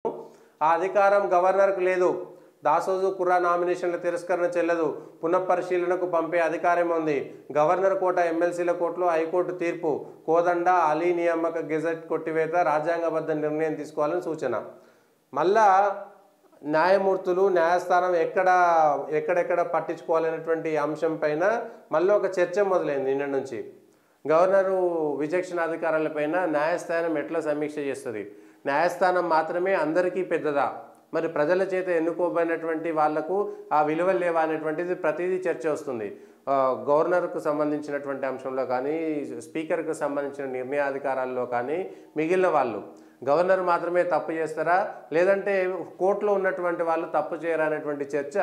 ఆ అధికారం గవర్నర్కు లేదు. దాసోజు కుర్రా నామినేషన్ల తిరస్కరణ చెల్లదు. పునఃపరిశీలనకు పంపే అధికారం ఉంది. గవర్నర్ కోట ఎమ్మెల్సీల కోర్టులో హైకోర్టు తీర్పు. కోదండ అలీ నియామక గెజెట్ కొట్టివేత రాజ్యాంగబద్ధ నిర్ణయం తీసుకోవాలని సూచన. మళ్ళా న్యాయమూర్తులు న్యాయస్థానం ఎక్కడెక్కడ పట్టించుకోవాలనేటువంటి అంశం పైన మళ్ళీ ఒక చర్చ మొదలైంది నిన్న నుంచి. గవర్నరు విచక్షణ అధికారాలపైన న్యాయస్థానం ఎట్లా సమీక్ష చేస్తుంది? న్యాయస్థానం మాత్రమే అందరికీ పెద్దదా? మరి ప్రజల చేత ఎన్నుకోబడినటువంటి వాళ్లకు ఆ విలువలు లేవా అనేటువంటిది ప్రతిదీ చర్చ వస్తుంది. గవర్నర్కు సంబంధించినటువంటి అంశంలో కానీ, స్పీకర్కు సంబంధించిన నిర్ణయాధికారాల్లో కానీ మిగిలిన వాళ్ళు గవర్నర్ మాత్రమే తప్పు చేస్తారా, లేదంటే కోర్టులో ఉన్నటువంటి వాళ్ళు తప్పు చేయరా అనేటువంటి చర్చ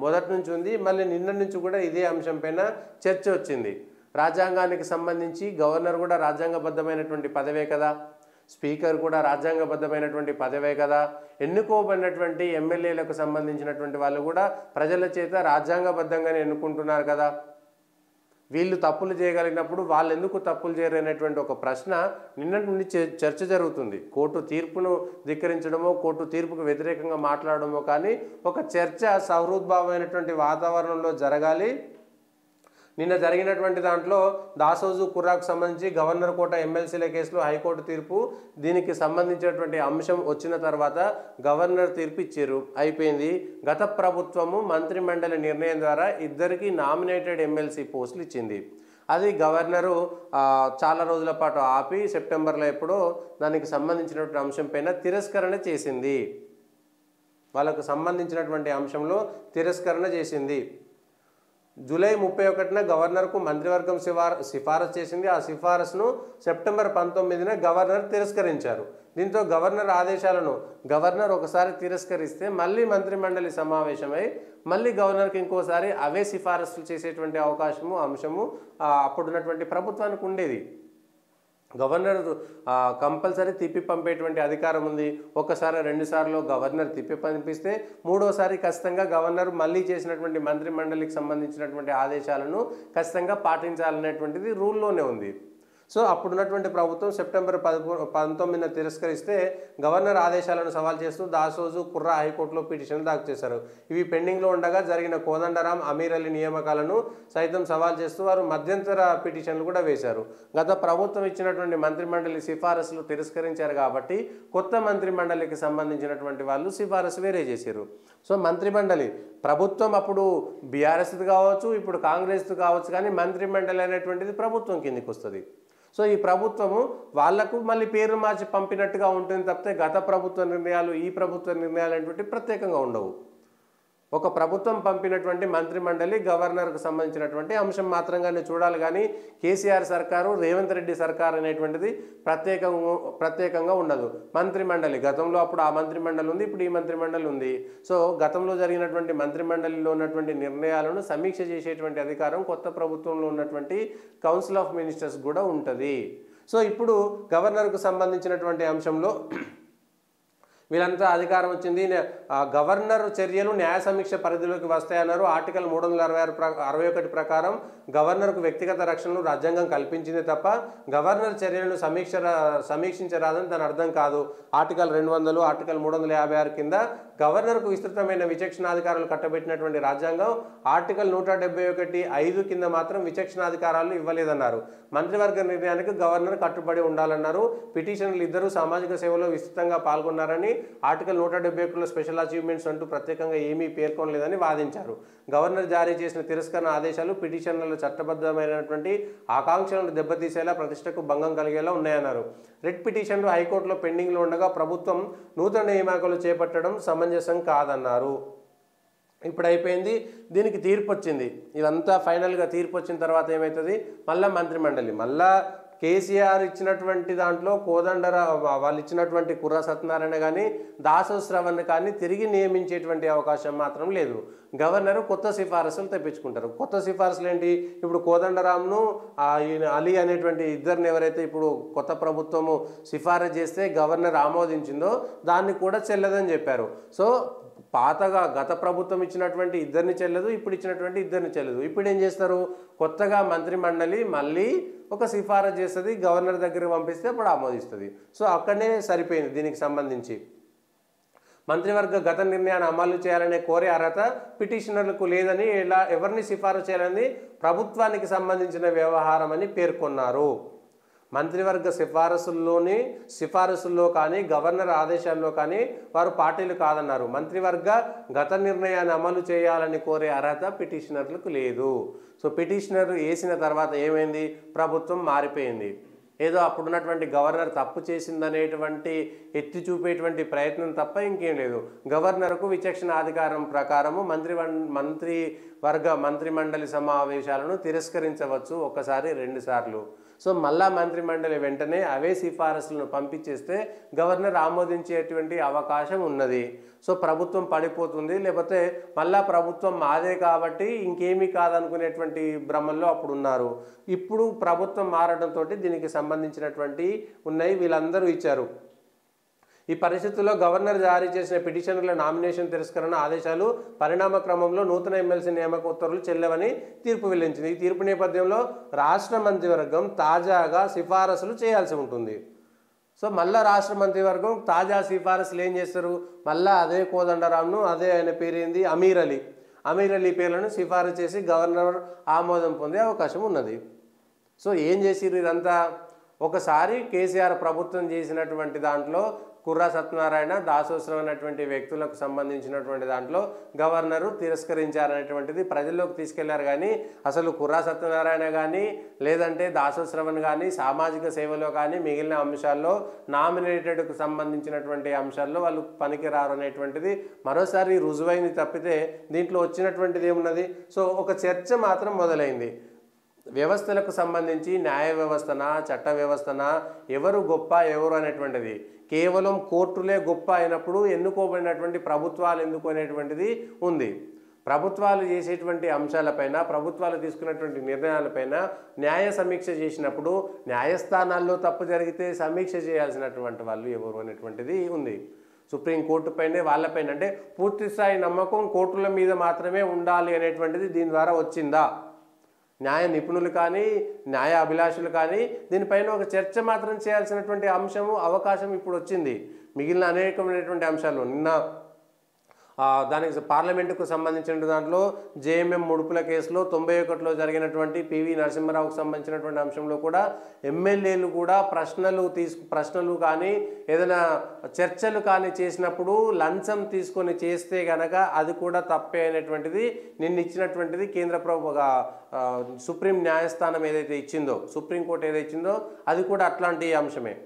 మొదటి నుంచి ఉంది. మళ్ళీ నిన్న నుంచి కూడా ఇదే అంశం పైన చర్చ వచ్చింది. రాజ్యాంగానికి సంబంధించి గవర్నర్ కూడా రాజ్యాంగబద్ధమైనటువంటి పదవే కదా, స్పీకర్ కూడా రాజ్యాంగబద్ధమైనటువంటి పదవే కదా, ఎన్నుకోబడినటువంటి ఎమ్మెల్యేలకు సంబంధించినటువంటి వాళ్ళు కూడా ప్రజల చేత రాజ్యాంగబద్ధంగానే ఎన్నుకుంటున్నారు కదా, వీళ్ళు తప్పులు చేయగలిగినప్పుడు వాళ్ళు ఎందుకు తప్పులు చేయరనేటువంటి ఒక ప్రశ్న నిన్నటి నుండి చర్చ జరుగుతుంది. కోర్టు తీర్పును ధిక్కరించడమో, కోర్టు తీర్పుకు వ్యతిరేకంగా మాట్లాడడమో కానీ ఒక చర్చ సౌహృద్భావమైనటువంటి వాతావరణంలో జరగాలి. నిన్న జరిగినటువంటి దాంట్లో దాసోజు కుర్రాకు సంబంధించి గవర్నర్ కోట ఎమ్మెల్సీల కేసులో హైకోర్టు తీర్పు, దీనికి సంబంధించినటువంటి అంశం వచ్చిన తర్వాత గవర్నర్ తీర్పు ఇచ్చారు, అయిపోయింది. గత ప్రభుత్వము మంత్రిమండలి నిర్ణయం ద్వారా ఇద్దరికి నామినేటెడ్ ఎమ్మెల్సీ పోస్టులు ఇచ్చింది. అది గవర్నరు చాలా రోజుల పాటు ఆపి సెప్టెంబర్లో ఎప్పుడో దానికి సంబంధించినటువంటి అంశం పైన తిరస్కరణ చేసింది. వాళ్ళకు సంబంధించినటువంటి అంశంలో తిరస్కరణ చేసింది. జూలై 31న గవర్నర్కు మంత్రివర్గం సిఫారసు చేసింది. ఆ సిఫారసును సెప్టెంబర్ 19న గవర్నర్ తిరస్కరించారు. దీంతో గవర్నర్ ఆదేశాలను గవర్నర్ ఒకసారి తిరస్కరిస్తే మళ్ళీ మంత్రిమండలి సమావేశమై మళ్ళీ గవర్నర్కి ఇంకోసారి అవే సిఫారసులు చేసేటువంటి అవకాశము అంశము అప్పుడున్నటువంటి ప్రభుత్వానికి ఉండేది. గవర్నర్ కంపల్సరీ తిప్పి పంపేటువంటి అధికారం ఉంది. ఒకసారి 2 సార్లు గవర్నర్ తిప్పి పంపిస్తే మూడోసారి ఖచ్చితంగా గవర్నర్ మళ్ళీ చేసినటువంటి మంత్రిమండలికి సంబంధించినటువంటి ఆదేశాలను ఖచ్చితంగా పాటించాలనేటువంటిది రూల్లోనే ఉంది. సో అప్పుడున్నటువంటి ప్రభుత్వం సెప్టెంబర్ 19న తిరస్కరిస్తే గవర్నర్ ఆదేశాలను సవాల్ చేస్తూ దాసోజు కుర్రా హైకోర్టులో పిటిషన్లు దాఖలు చేశారు. ఇవి పెండింగ్లో ఉండగా జరిగిన కోదండరాం అమీర్ అలీ నియామకాలను సైతం సవాల్ చేస్తూ వారు మధ్యంతర పిటిషన్లు కూడా వేశారు. గత ప్రభుత్వం ఇచ్చినటువంటి మంత్రిమండలి సిఫారసులు తిరస్కరించారు కాబట్టి కొత్త మంత్రిమండలికి సంబంధించినటువంటి వాళ్ళు సిఫారసు వేరే చేశారు. సో మంత్రిమండలి ప్రభుత్వం అప్పుడు బీఆర్ఎస్ది కావచ్చు, ఇప్పుడు కాంగ్రెస్ది కావచ్చు, కానీ మంత్రిమండలి అనేటువంటిది ప్రభుత్వం కిందికి వస్తుంది. సో ఈ ప్రభుత్వము వాళ్లకు మళ్ళీ పేరు మార్చి పంపినట్టుగా ఉంటుంది తప్పితే గత ప్రభుత్వ నిర్ణయాలు ఈ ప్రభుత్వ నిర్ణయాలు అనేటువంటి ప్రత్యేకంగా ఉండవు. ఒక ప్రభుత్వం పంపినటువంటి మంత్రిమండలి గవర్నర్కు సంబంధించినటువంటి అంశం మాత్రంగానే చూడాలి, కానీ కేసీఆర్ సర్కారు రేవంత్ రెడ్డి సర్కారు అనేటువంటిది ప్రత్యేకంగా ఉండదు. మంత్రిమండలి గతంలో అప్పుడు ఆ మంత్రిమండలి ఉంది, ఇప్పుడు ఈ మంత్రిమండలి ఉంది. సో గతంలో జరిగినటువంటి మంత్రిమండలిలో ఉన్నటువంటి నిర్ణయాలను సమీక్ష చేసేటువంటి అధికారం కొత్త ప్రభుత్వంలో ఉన్నటువంటి కౌన్సిల్ ఆఫ్ మినిస్టర్స్ కూడా ఉంటుంది. సో ఇప్పుడు గవర్నర్కు సంబంధించినటువంటి అంశంలో వీళ్ళంతా అధికారం వచ్చింది. గవర్నర్ చర్యలు న్యాయ సమీక్ష పరిధిలోకి వస్తాయన్నారు. ఆర్టికల్ 361 ప్రకారం గవర్నర్కు వ్యక్తిగత రక్షణను రాజ్యాంగం కల్పించింది తప్ప గవర్నర్ చర్యలను సమీక్షించరాదని దాని అర్థం కాదు. ఆర్టికల్ 200, ఆర్టికల్ 356 కింద గవర్నర్కు విస్తృతమైన విచక్షణాధికారాలు కట్టబెట్టినటువంటి రాజ్యాంగం ఆర్టికల్ 171(5) కింద మాత్రం విచక్షణాధికారాలు ఇవ్వలేదన్నారు. మంత్రివర్గ నిర్ణయానికి గవర్నర్ కట్టుబడి ఉండాలన్నారు. పిటిషనర్లు ఇద్దరు సామాజిక సేవలో విస్తృతంగా పాల్గొన్నారని, ఆర్టికల్ 171లో స్పెషల్ అచీవ్మెంట్స్ అంటూ ప్రత్యేకంగా ఏమీ పేర్కొనలేదని వాదించారు. గవర్నర్ జారీ చేసిన తిరస్కరణ ఆదేశాలు పిటిషనర్ల చట్టబద్ధమైనటువంటి ఆకాంక్షలను దెబ్బతీసేలా, ప్రతిష్టకు భంగం కలిగేలా ఉన్నాయన్నారు. రిట్ పిటిషన్లు హైకోర్టులో పెండింగ్లో ఉండగా ప్రభుత్వం నూతన నియామకాలు చేపట్టడం సమంజసం కాదన్నారు. ఇప్పుడు అయిపోయింది, దీనికి తీర్పు వచ్చింది. ఇదంతా ఫైనల్గా తీర్పు వచ్చిన తర్వాత ఏమవుతుంది, మళ్ళీ మంత్రిమండలి మళ్ళా కేసీఆర్ ఇచ్చినటువంటి దాంట్లో వాళ్ళు ఇచ్చినటువంటి కుర్రా సత్యనారాయణ కానీ దాసోజు శ్రవణ్ కానీ తిరిగి నియమించేటువంటి అవకాశం మాత్రం లేదు. గవర్నరు కొత్త సిఫారసులు తెప్పించుకుంటారు. కొత్త సిఫారసులు ఏంటి, ఇప్పుడు కోదండరాంను అలీ అనేటువంటి ఇద్దరిని ఎవరైతే ఇప్పుడు కొత్త ప్రభుత్వము సిఫారసు చేస్తే గవర్నర్ ఆమోదించిందో దాన్ని కూడా చెల్లదని చెప్పారు. సో పాతగా గత ప్రభుత్వం ఇచ్చినటువంటి ఇద్దరిని చెల్లదు, ఇప్పుడు ఇచ్చినటువంటి ఇద్దరిని చెల్లదు. ఇప్పుడు ఏం చేస్తారు, కొత్తగా మంత్రిమండలి మళ్ళీ ఒక సిఫారసు చేస్తుంది, గవర్నర్ దగ్గరికి పంపిస్తే అప్పుడు ఆమోదిస్తుంది. సో అక్కడనే సరిపోయింది దీనికి సంబంధించి. మంత్రివర్గ గత నిర్ణయాన్ని అమలు చేయాలనే కోరే అర్హత పిటిషనర్లకు లేదని ఎవరిని సిఫారసు చేయాలని ప్రభుత్వానికి సంబంధించిన వ్యవహారం అని పేర్కొన్నారు. మంత్రివర్గ సిఫారసుల్లో కానీ గవర్నర్ ఆదేశాల్లో కానీ వారు పార్టీలు కాదన్నారు. మంత్రివర్గ గత నిర్ణయాన్ని అమలు చేయాలని కోరే అర్హత పిటిషనర్లకు లేదు. సో పిటిషనర్ వేసిన తర్వాత ఏమైంది, ప్రభుత్వం మారిపోయింది. ఏదో అప్పుడున్నటువంటి గవర్నర్ తప్పు చేసిందనేటువంటి ఎత్తి చూపేటువంటి ప్రయత్నం తప్ప ఇంకేం లేదు. గవర్నర్కు విచక్షణ అధికారం ప్రకారము మంత్రిమండలి సమావేశాలను తిరస్కరించవచ్చు, ఒకసారి 2 సార్లు. సో మళ్ళా మంత్రిమండలి వెంటనే అవే సిఫారసులను పంపించేస్తే గవర్నర్ ఆమోదించేటువంటి అవకాశం ఉన్నది. సో ప్రభుత్వం పడిపోతుంది, లేకపోతే మళ్ళా ప్రభుత్వం మాదే కాబట్టి ఇంకేమీ కాదనుకునేటువంటి భ్రమల్లో అప్పుడు ఉన్నారు. ఇప్పుడు ప్రభుత్వం మారడంతో దీనికి సంబంధించినటువంటి ఉన్నాయి, వీళ్ళందరూ ఇచ్చారు. ఈ పరిస్థితుల్లో గవర్నర్ జారీ చేసిన పిటిషనర్ల నామినేషన్ తిరస్కరణ ఆదేశాలు పరిణామ క్రమంలో నూతన ఎమ్మెల్సీ నియామక ఉత్తర్వులు చెల్లవని తీర్పు వెల్లించింది. ఈ తీర్పు నేపథ్యంలో రాష్ట్ర మంత్రివర్గం తాజాగా సిఫారసులు చేయాల్సి ఉంటుంది. సో మళ్ళా రాష్ట్ర మంత్రివర్గం తాజా సిఫారసులు ఏం చేస్తారు, మళ్ళీ అదే కోదండరాంను, అదే ఆయన పేరేంది అమీర్ అలీ పేర్లను సిఫారసు చేసి గవర్నర్ ఆమోదం పొందే అవకాశం ఉన్నది. సో ఏం చేసిర్రు ఇదంతా, ఒకసారి కేసీఆర్ ప్రభుత్వం చేసినటువంటి దాంట్లో కుర్రా సత్యనారాయణ, దాసోత్సవం అనేటువంటి వ్యక్తులకు సంబంధించినటువంటి దాంట్లో గవర్నరు తిరస్కరించారనేటువంటిది ప్రజల్లోకి తీసుకెళ్లారు. కానీ అసలు కుర్రా సత్యనారాయణ కానీ లేదంటే దాసోత్సవం కానీ సామాజిక సేవలో కానీ మిగిలిన అంశాల్లో నామినేటెడ్కు సంబంధించినటువంటి అంశాల్లో వాళ్ళు పనికిరారు అనేటువంటిది మరోసారి రుజువైంది తప్పితే దీంట్లో వచ్చినటువంటిది ఏమున్నది. సో ఒక చర్చ మాత్రం మొదలైంది. వ్యవస్థలకు సంబంధించి న్యాయ వ్యవస్థన, చట్ట వ్యవస్థన, ఎవరు గొప్ప ఎవరు అనేటువంటిది కేవలం కోర్టులే గొప్ప అయినప్పుడు ఎన్నుకోబడినటువంటి ప్రభుత్వాలు ఎందుకు అనేటువంటిది ఉంది. ప్రభుత్వాలు చేసేటువంటి అంశాలపైన, ప్రభుత్వాలు తీసుకున్నటువంటి నిర్ణయాలపైన న్యాయ సమీక్ష చేసినప్పుడు న్యాయస్థానాల్లో తప్పు జరిగితే సమీక్ష చేయాల్సినటువంటి వాళ్ళు ఎవరు అనేటువంటిది ఉంది. సుప్రీంకోర్టు పైనే వాళ్ళపైన అంటే పూర్తిస్థాయి నమ్మకం కోర్టుల మీద మాత్రమే ఉండాలి అనేటువంటిది దీని ద్వారా వచ్చిందా, న్యాయ నిపుణులు కానీ న్యాయ అభిలాషులు కానీ దీనిపైన ఒక చర్చ మాత్రం చేయాల్సినటువంటి అవకాశం ఇప్పుడు వచ్చింది. మిగిలిన అనేకమైనటువంటి అంశాలు నిన్న దానికి పార్లమెంటుకు సంబంధించిన దాంట్లో జేఎంఎం ముడుపుల కేసులో 91లో జరిగినటువంటి పివి నరసింహారావుకు సంబంధించినటువంటి అంశంలో కూడా ఎమ్మెల్యేలు కూడా ప్రశ్నలు కానీ ఏదైనా చర్చలు కానీ చేసినప్పుడు లంచం తీసుకొని చేస్తే గనక అది కూడా తప్పే అనేటువంటిది నిన్న ఇచ్చినటువంటిది సుప్రీం న్యాయస్థానం ఏదైతే ఇచ్చిందో, సుప్రీంకోర్టు ఏదైతే ఇచ్చిందో అది కూడా అట్లాంటి అంశమే.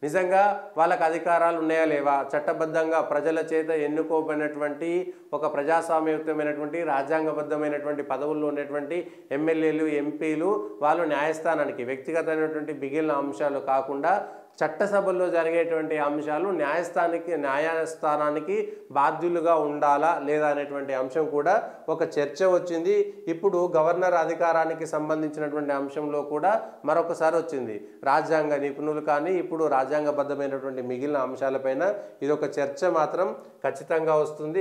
నిజంగా వాళ్ళకి అధికారాలు ఉన్నాయా లేవా, చట్టబద్ధంగా ప్రజల చేత ఎన్నుకోబడినటువంటి ఒక ప్రజాస్వామ్యయుతమైనటువంటి రాజ్యాంగబద్ధమైనటువంటి పదవుల్లో ఉన్నటువంటి ఎమ్మెల్యేలు, ఎంపీలు వాళ్ళు న్యాయస్థానానికి వ్యక్తిగతమైనటువంటి మిగిలిన అంశాలు కాకుండా చట్టసభల్లో జరిగేటువంటి అంశాలు న్యాయస్థానానికి బాధ్యులుగా ఉండాలా లేదా అనేటువంటి అంశం కూడా ఒక చర్చ వచ్చింది. ఇప్పుడు గవర్నర్ అధికారానికి సంబంధించినటువంటి అంశంలో కూడా మరొకసారి వచ్చింది. రాజ్యాంగ నిపుణులు కానీ ఇప్పుడు రాజ్యాంగబద్ధమైనటువంటి మిగిలిన అంశాలపైన ఇదొక చర్చ మాత్రం ఖచ్చితంగా వస్తుంది.